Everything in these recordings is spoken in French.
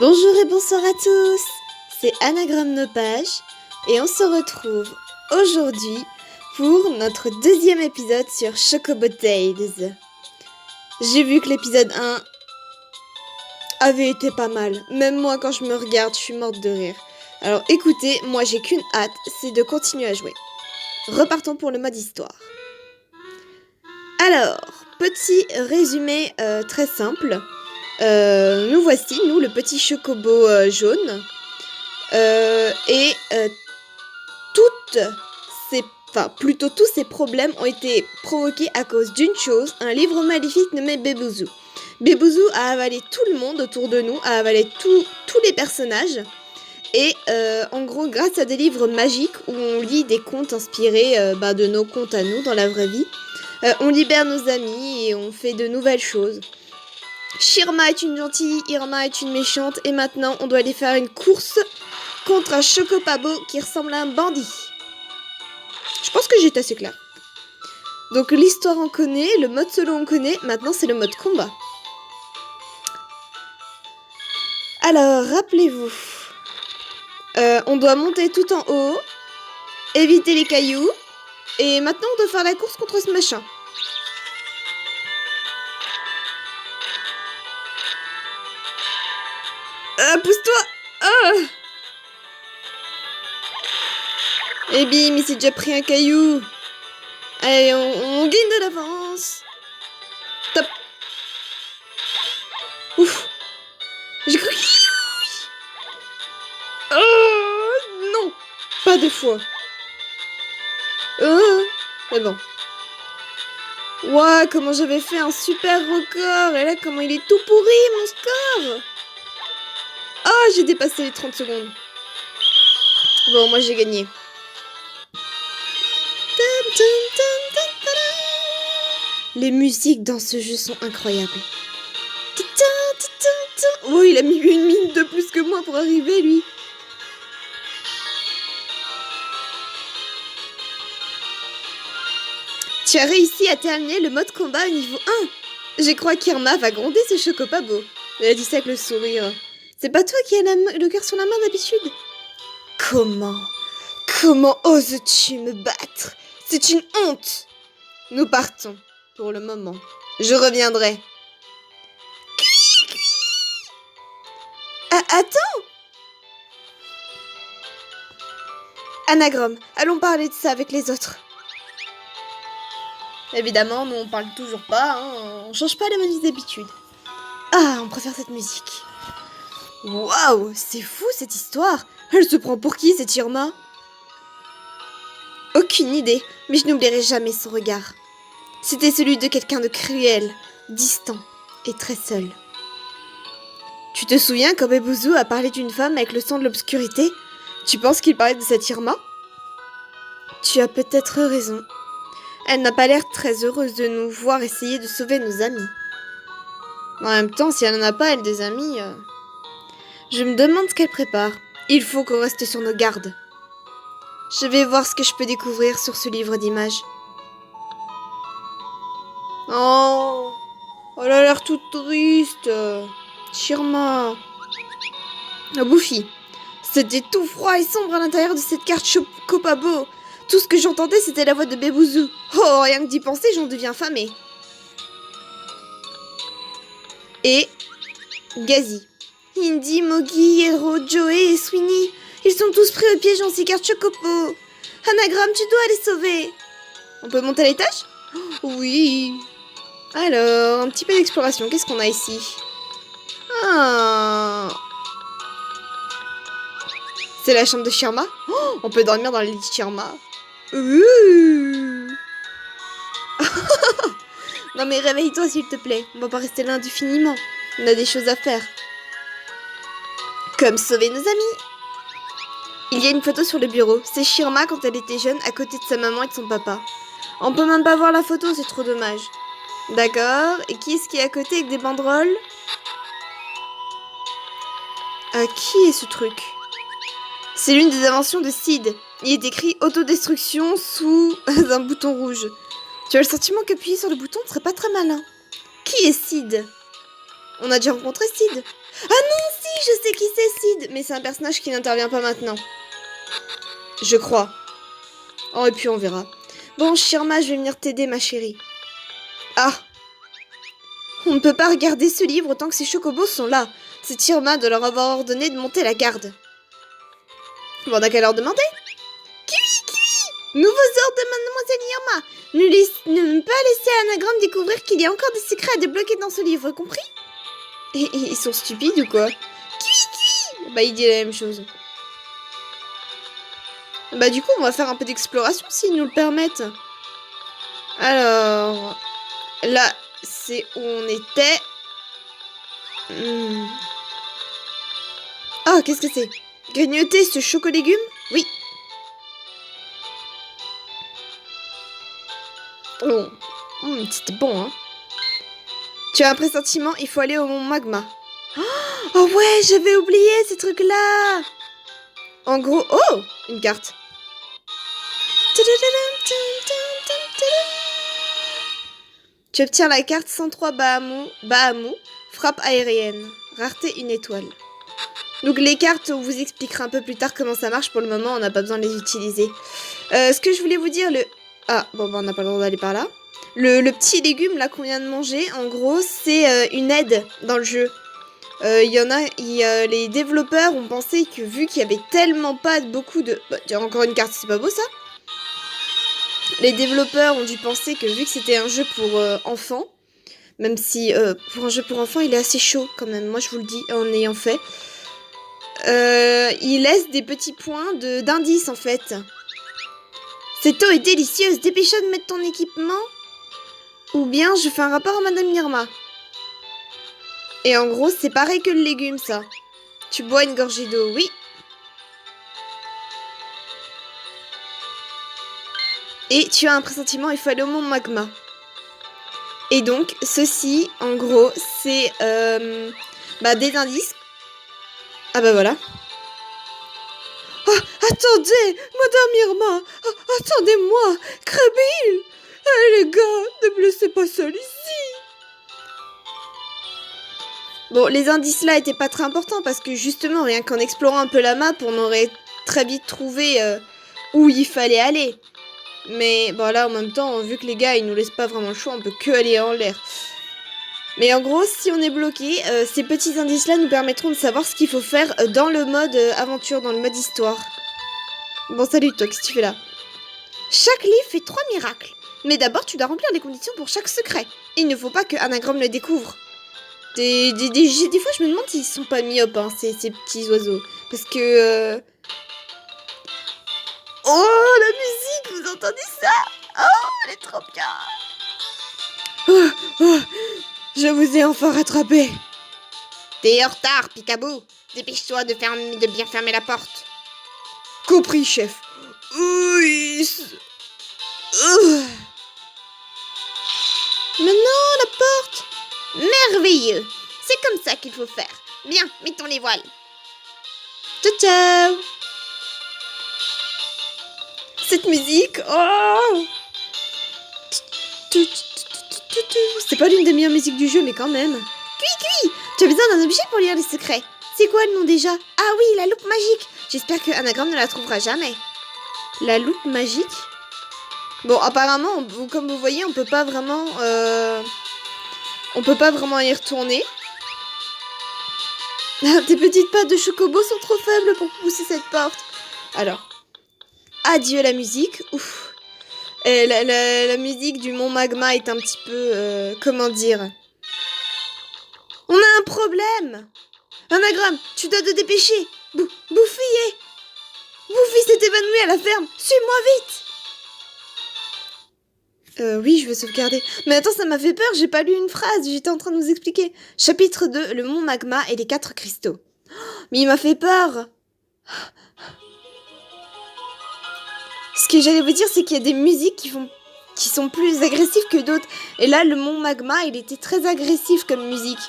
Bonjour et bonsoir à tous, c'est Anagramme Nopage et on se retrouve aujourd'hui pour notre deuxième épisode sur Chocobo Tales. J'ai vu que l'épisode 1 avait été pas mal, même moi quand je me regarde je suis morte de rire. Alors écoutez, moi j'ai qu'une hâte, c'est de continuer à jouer. Repartons pour le mode histoire. Alors, petit résumé très simple. Nous voici, nous, le petit chocobo jaune. Tous ces problèmes ont été provoqués à cause d'une chose, un livre maléfique nommé Bebouzou. Bebouzou a avalé tout le monde autour de nous, a avalé tous les personnages. Et en gros, grâce à des livres magiques où on lit des contes inspirés de nos contes à nous dans la vraie vie, on libère nos amis et on fait de nouvelles choses. Shirma est une gentille, Irma est une méchante, et maintenant on doit aller faire une course contre un Chocopabo qui ressemble à un bandit. Je pense que j'ai assez clair. Donc l'histoire on connaît, le mode solo on connaît, maintenant c'est le mode combat. Alors, rappelez-vous, on doit monter tout en haut, éviter les cailloux, et maintenant on doit faire la course contre ce machin. Pousse-toi! Ah! Et bim, il s'est déjà pris un caillou. Allez, on gagne de l'avance. Top. Ouf. J'ai cru qu'il... Oh, non. Pas deux fois. C'est bon. Ouah, comment j'avais fait un super record. Et là, comment il est tout pourri, mon score. Oh, j'ai dépassé les 30 secondes. Bon, moi, j'ai gagné. Les musiques dans ce jeu sont incroyables. Oh, il a mis une minute de plus que moi pour arriver, lui. Tu as réussi à terminer le mode combat au niveau 1. Je crois qu'Irma va gronder ce Chocopabo. Elle a dit ça avec le sourire. C'est pas toi qui as le cœur sur la main d'habitude? Comment oses-tu me battre? C'est une honte. Nous partons, pour le moment. Je reviendrai. Attends! Anagramme, allons parler de ça avec les autres. Évidemment, nous on parle toujours pas, hein. On change pas les bonnes habitudes. Ah, on préfère cette musique. Waouh, c'est fou cette histoire. Elle se prend pour qui cette Irma? Aucune idée, mais je n'oublierai jamais son regard. C'était celui de quelqu'un de cruel, distant et très seul. Tu te souviens quand Bebouzou a parlé d'une femme avec le sang de l'obscurité? Tu penses qu'il parlait de cette Irma? Tu as peut-être raison. Elle n'a pas l'air très heureuse de nous voir essayer de sauver nos amis. En même temps, si elle n'en a pas, elle, des amis... Je me demande ce qu'elle prépare. Il faut qu'on reste sur nos gardes. Je vais voir ce que je peux découvrir sur ce livre d'images. Oh, elle a l'air toute triste. Shirma. Bouffi. C'était tout froid et sombre à l'intérieur de cette carte Chocopabo. Tout ce que j'entendais, c'était la voix de Bebouzou. Oh, rien que d'y penser, j'en deviens affamée. Et Gazi. Indy, Mogi, Hero, Joey et Sweeney. Ils sont tous pris au piège dans ces cartes Chocopo. Anagramme, tu dois les sauver. On peut monter à l'étage? Oui. Alors, un petit peu d'exploration. Qu'est-ce qu'on a ici? Ah. C'est la chambre de Shirma. Oh, on peut dormir dans le lit de Shirma. Non mais réveille-toi s'il te plaît. On va pas rester là indéfiniment. On a des choses à faire. Comme sauver nos amis. Il y a une photo sur le bureau. C'est Shirma quand elle était jeune à côté de sa maman et de son papa. On peut même pas voir la photo, c'est trop dommage. D'accord. Et qui est-ce qui est à côté avec des banderoles? Qui est ce truc? C'est l'une des inventions de Sid. Il est écrit autodestruction sous un bouton rouge. Tu as le sentiment qu'appuyer sur le bouton ne serait pas très malin. Qui est Sid? On a déjà rencontré Sid. Ah non, si, je sais qui c'est, Sid. Mais c'est un personnage qui n'intervient pas maintenant. Je crois. Oh, et puis on verra. Bon, Shirma, je vais venir t'aider, ma chérie. Ah! On ne peut pas regarder ce livre tant que ces chocobos sont là. C'est Shirma de leur avoir ordonné de monter la garde. Bon, on a qu'à leur demander. Nouveaux ordres de Mademoiselle Irma. Ne pas laisser Anagramme découvrir qu'il y a encore des secrets à débloquer dans ce livre, compris? Et ils sont stupides ou quoi? Bah, il dit la même chose. Bah, du coup, on va faire un peu d'exploration s'ils nous le permettent. Alors... Là, c'est où on était. Ah, qu'est-ce que c'est? Grignoter ce chocolégume? Oui. Oh, c'était bon, hein. Tu as un pressentiment, il faut aller au mont Magma. Oh ouais, j'avais oublié ces trucs-là. En gros, oh, une carte. Tu obtiens la carte 103 Bahamut, frappe aérienne. Rareté une étoile. Donc les cartes, on vous expliquera un peu plus tard comment ça marche. Pour le moment, on n'a pas besoin de les utiliser. Ce que je voulais vous dire, Ah, bon, bah, on n'a pas le droit d'aller par là. Le petit légume, là, qu'on vient de manger, en gros, c'est une aide dans le jeu. Les développeurs ont pensé que vu qu'il y avait tellement pas beaucoup de... Bah, encore une carte, c'est pas beau, ça? Les développeurs ont dû penser que vu que c'était un jeu pour enfants, même si pour un jeu pour enfants, il est assez chaud quand même, moi je vous le dis en ayant fait, il laisse des petits points d'indices en fait. Cette eau est délicieuse, dépêche-toi de mettre ton équipement, ou bien je fais un rapport à Madame Irma. Et en gros, c'est pareil que le légume, ça. Tu bois une gorgée d'eau, oui. Et tu as un pressentiment, il faut aller au mont Magma. Et donc, ceci, en gros, c'est des indices. Ah bah voilà. Oh, attendez, Madame Irma, attendez-moi, Krabil. Les gars, ne me laissez pas seule ici. Bon, les indices là étaient pas très importants parce que justement, rien qu'en explorant un peu la map, on aurait très vite trouvé où il fallait aller. Mais bon là, en même temps, vu que les gars, ils nous laissent pas vraiment le choix, on peut que aller en l'air. Mais en gros, si on est bloqué, ces petits indices-là nous permettront de savoir ce qu'il faut faire dans le mode aventure, dans le mode histoire. Bon, salut, toi, qu'est-ce que tu fais là? Chaque livre fait 3 miracles. Mais d'abord, tu dois remplir les conditions pour chaque secret. Il ne faut pas que Anagramme le découvre. Des fois, je me demande s'ils sont pas myopes, hein, ces petits oiseaux. Parce que... Oh, la musique, vous entendez ça? Oh, elle est trop bien. Je vous ai enfin rattrapé. T'es en retard, Picaboo. Dépêche-toi de bien fermer la porte. Compris, chef. Oui. Maintenant, la porte. Merveilleux. C'est comme ça qu'il faut faire. Bien, mettons les voiles. Ciao, ciao. Cette musique, oh. C'est pas l'une des meilleures musiques du jeu, mais quand même. Cui, tu as besoin d'un objet pour lire les secrets. C'est quoi le nom déjà? Ah oui, la loupe magique. J'espère que Anagramme ne la trouvera jamais. La loupe magique? Bon, apparemment, comme vous voyez, on peut pas vraiment y retourner. Tes petites pattes de chocobo sont trop faibles pour pousser cette porte. Alors, adieu la musique. Ouf. Et la musique du mont Magma est un petit peu... comment dire? On a un problème. Anagramme, tu dois te dépêcher. Bouffi s'est évanoui à la ferme. Suis-moi vite. Oui, je veux sauvegarder. Mais attends, ça m'a fait peur, j'ai pas lu une phrase, j'étais en train de vous expliquer. Chapitre 2, le mont Magma et les 4 cristaux. Mais il m'a fait peur. Ce que j'allais vous dire, c'est qu'il y a des musiques qui sont plus agressives que d'autres. Et là, le mont Magma, il était très agressif comme musique.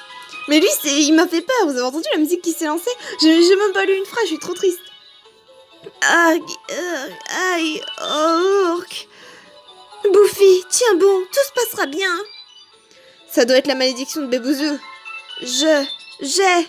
Mais lui, il m'a fait peur. Vous avez entendu la musique qui s'est lancée? J'ai même pas lu une phrase, je suis trop triste. Aïe, orque. Bouffi, tiens bon, tout se passera bien. Ça doit être la malédiction de Bebouzou. J'ai...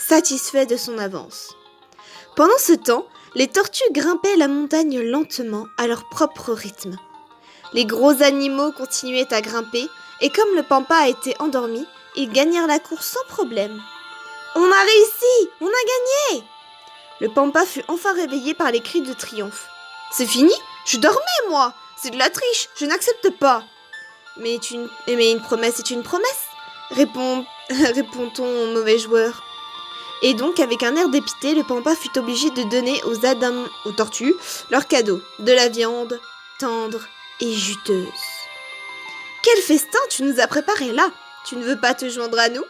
satisfait de son avance. Pendant ce temps, les tortues grimpaient la montagne lentement à leur propre rythme. Les gros animaux continuaient à grimper et comme le pampa a été endormi, ils gagnèrent la course sans problème. « On a réussi! On a gagné !» Le pampa fut enfin réveillé par les cris de triomphe. « C'est fini? Je dormais, moi! C'est de la triche! Je n'accepte pas !»« Mais une promesse est une promesse !» répond-on au mauvais joueur. Et donc, avec un air dépité, le pampa fut obligé de donner aux tortues leur cadeau, de la viande tendre et juteuse. « Quel festin tu nous as préparé là! Tu ne veux pas te joindre à nous ?»«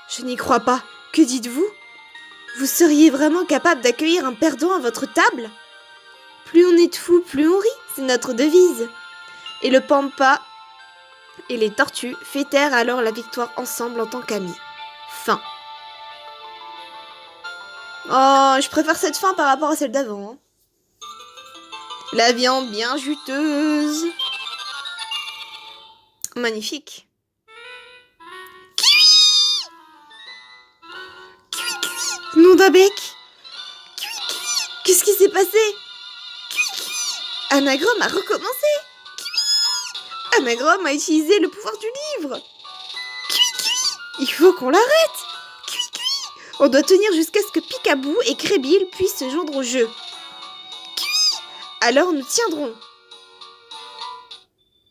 Je n'y crois pas. Que dites-vous? Vous seriez vraiment capable d'accueillir un perdant à votre table? Plus on est de fous, plus on rit, c'est notre devise. » Et le pampa et les tortues fêtèrent alors la victoire ensemble en tant qu'amis. Fin. Oh, je préfère cette fin par rapport à celle d'avant. La viande bien juteuse. Magnifique. Nom d'un bec. Qu'est-ce qui s'est passé? Anagram a recommencé. Anagram a utilisé le pouvoir du livre. Il faut qu'on l'arrête. On doit tenir jusqu'à ce que Picaboo et Crébill puissent se joindre au jeu. Alors nous tiendrons.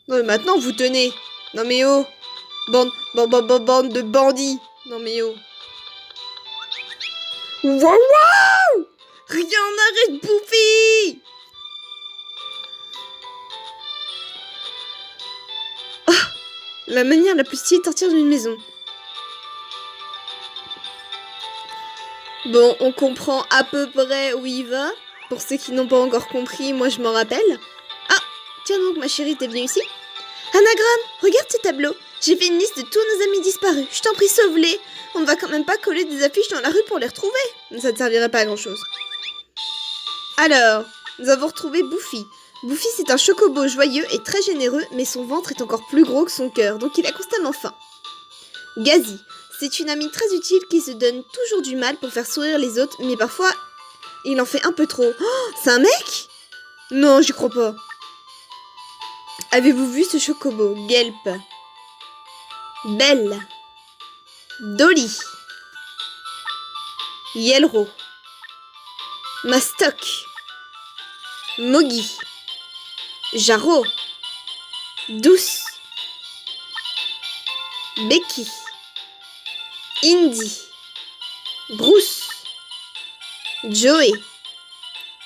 Non mais maintenant vous tenez. Non mais oh. Bande de bandits. Non mais oh. Wow! Rien n'arrête Buffy! Oh, la manière la plus stylée de sortir d'une maison. Bon, on comprend à peu près où il va. Pour ceux qui n'ont pas encore compris, moi je m'en rappelle. Ah, tiens donc ma chérie, t'es venue ici? Anagram, regarde ce tableau. J'ai fait une liste de tous nos amis disparus. Je t'en prie, sauve-les. On ne va quand même pas coller des affiches dans la rue pour les retrouver. Ça ne servirait pas à grand-chose. Alors, nous avons retrouvé Buffy. Buffy, c'est un chocobo joyeux et très généreux, mais son ventre est encore plus gros que son cœur, donc il a constamment faim. Gazi, c'est une amie très utile qui se donne toujours du mal pour faire sourire les autres, mais parfois, il en fait un peu trop. Oh, c'est un mec? Non, j'y crois pas. Avez-vous vu ce chocobo? Gelp. Belle. Dolly. Yelro. Mastoc. Moggy. Jarro. Douce. Becky. Indy. Bruce. Joey.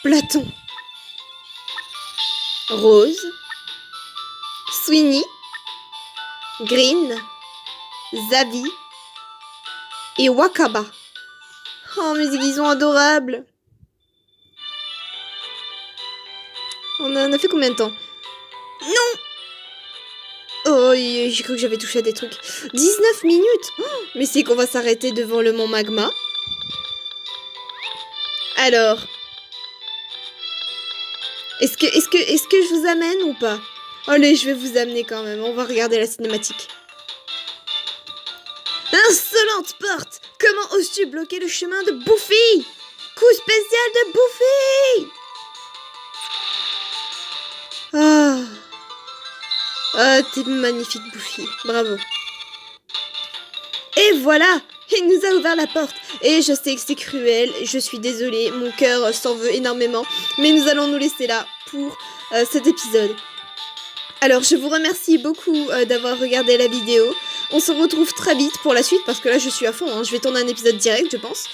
Platon. Rose. Sweeney. Green. Zavi. Et Wakaba. Oh, mais ils sont adorables. On a fait combien de temps? Non! Oh, j'ai cru que j'avais touché à des trucs. 19 minutes! Oh, mais c'est qu'on va s'arrêter devant le mont Magma. Alors... Est-ce que je vous amène ou pas? Allez, je vais vous amener quand même. On va regarder la cinématique. Insolente porte! Comment oses-tu bloquer le chemin de Buffy? Coup spécial de Buffy! Ah, t'es magnifique, Buffy. Bravo. Et voilà! Il nous a ouvert la porte. Et je sais que c'est cruel. Je suis désolée. Mon cœur s'en veut énormément. Mais nous allons nous laisser là pour cet épisode. Alors, je vous remercie beaucoup d'avoir regardé la vidéo. On se retrouve très vite pour la suite parce que là, je suis à fond. Hein. Je vais tourner un épisode direct, je pense.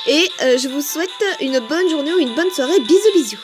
Et je vous souhaite une bonne journée ou une bonne soirée. Bisous, bisous.